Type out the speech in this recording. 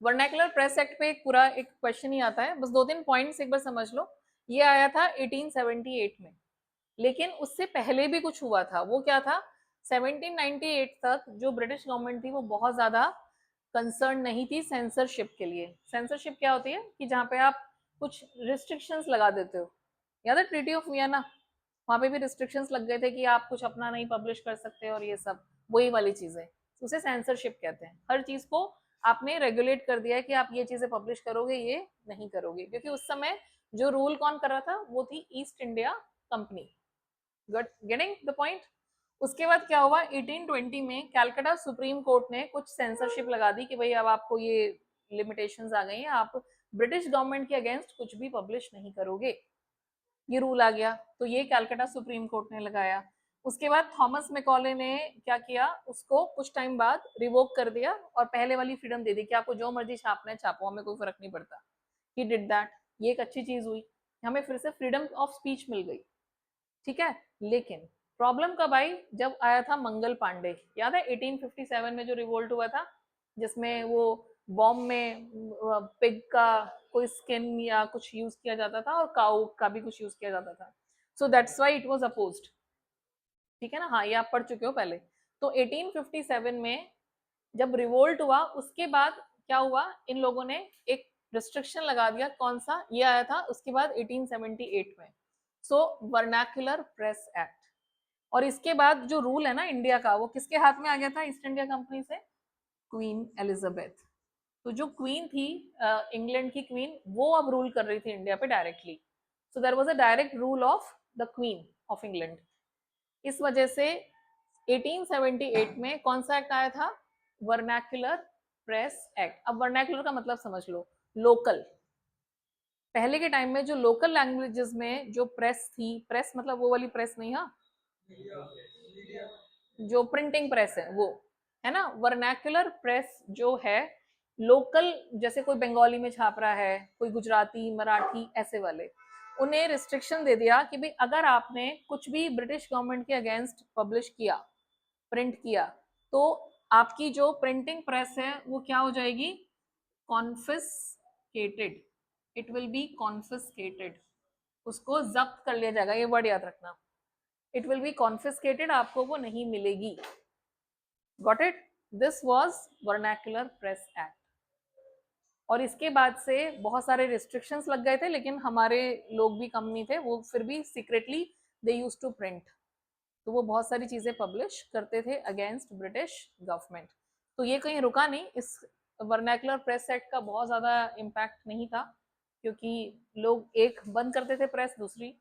Vernacular press act पे एक पूरा एक क्वेश्चन ही आता है, बस 2-3 पॉइंट्स एक बार समझ लो। ये आया था 1878 में, लेकिन उससे पहले भी कुछ हुआ था। वो क्या था, 1798 तक जो ब्रिटिश गवर्नमेंट थी वो बहुत ज्यादा कंसर्न नहीं थी सेंसरशिप के लिए। सेंसरशिप क्या होती है कि जहाँ पे आप कुछ रिस्ट्रिक्शंस लगा देते हो। याद है ट्रीटी ऑफ वियना, वहां पे भी रिस्ट्रिक्शंस लग गए थे कि आप कुछ अपना नहीं पब्लिश कर सकते और ये सब वही वाली चीजें, उसे सेंसरशिप कहते हैं। हर चीज को आपने रेगुलेट कर दिया है कि आप ये चीजें पब्लिश करोगे, ये नहीं करोगे, क्योंकि उस समय जो रूल कौन कर रहा था वो थी east India company. Getting the point. उसके बाद क्या हुआ, 1820 में कैलकाटा सुप्रीम कोर्ट ने कुछ सेंसरशिप लगा दी कि भाई अब आपको ये लिमिटेशंस आ गई हैं, आप ब्रिटिश गवर्नमेंट के अगेंस्ट कुछ भी पब्लिश नहीं करोगे, ये रूल आ गया। तो ये कैलकाटा सुप्रीम कोर्ट ने लगाया। उसके बाद थॉमस मैकॉले ने क्या किया, उसको कुछ टाइम बाद रिवोक कर दिया और पहले वाली फ्रीडम दे दी कि आपको जो मर्जी छापना है छापो, हमें कोई फर्क नहीं पड़ता। ही डिड दैट, ये एक अच्छी चीज हुई, हमें फिर से फ्रीडम ऑफ स्पीच मिल गई। ठीक है, लेकिन प्रॉब्लम कब आई, जब आया था मंगल पांडे। याद है 1857 में जो रिवोल्ट हुआ था, जिसमें वो बॉम्ब में पिग का कोई स्किन या कुछ यूज किया जाता था और काउ का भी कुछ यूज किया जाता था। So that's why it was opposed. ठीक है ना, हाँ ये आप पढ़ चुके हो पहले। तो 1857 में जब रिवोल्ट हुआ, उसके बाद क्या हुआ, इन लोगों ने एक रिस्ट्रिक्शन लगा दिया। कौन सा, ये आया था उसके बाद 1878 में। सो वर्नाक्युलर प्रेस एक्ट। और इसके बाद जो रूल है ना इंडिया का, वो किसके हाथ में आ गया था ईस्ट इंडिया कंपनी से, क्वीन एलिजाबेथ। तो जो क्वीन थी, इंग्लैंड की क्वीन, वो अब रूल कर रही थी इंडिया पे directly. So there was a direct rule of the queen of England. इस वजह से 1878 में कौन सा एक्ट आया था, वर्नाक्युलर प्रेस एक्ट। अब वर्नाक्युलर का मतलब समझ लो, लोकल। पहले के टाइम में जो लोकल लैंग्वेजेस में जो प्रेस थी, प्रेस मतलब वो वाली प्रेस नहीं, हाँ जो प्रिंटिंग प्रेस है वो, है ना। वर्नाक्युलर प्रेस जो है लोकल, जैसे कोई बंगाली में छाप रहा है, कोई गुजराती मराठी ऐसे वाले, उन्हें रिस्ट्रिक्शन दे दिया कि भाई अगर आपने कुछ भी ब्रिटिश गवर्नमेंट के अगेंस्ट पब्लिश किया, प्रिंट किया, तो आपकी जो प्रिंटिंग प्रेस है वो क्या हो जाएगी, confiscated. It will be confiscated, उसको जब्त कर लिया जाएगा, ये वर्ड याद रखना। इट विल बी कॉन्फिस्केटेड, आपको वो नहीं मिलेगी। Got it, this was vernacular press act. और इसके बाद से बहुत सारे रिस्ट्रिक्शंस लग गए थे, लेकिन हमारे लोग भी कम नहीं थे, वो फिर भी secretly they used to print. तो वो बहुत सारी चीजें पब्लिश करते थे अगेंस्ट ब्रिटिश गवर्नमेंट। तो ये कहीं रुका नहीं, इस वर्नाकुलर प्रेस एक्ट का बहुत ज्यादा इम्पैक्ट नहीं था, क्योंकि लोग एक बंद करते थे प्रेस, दूसरी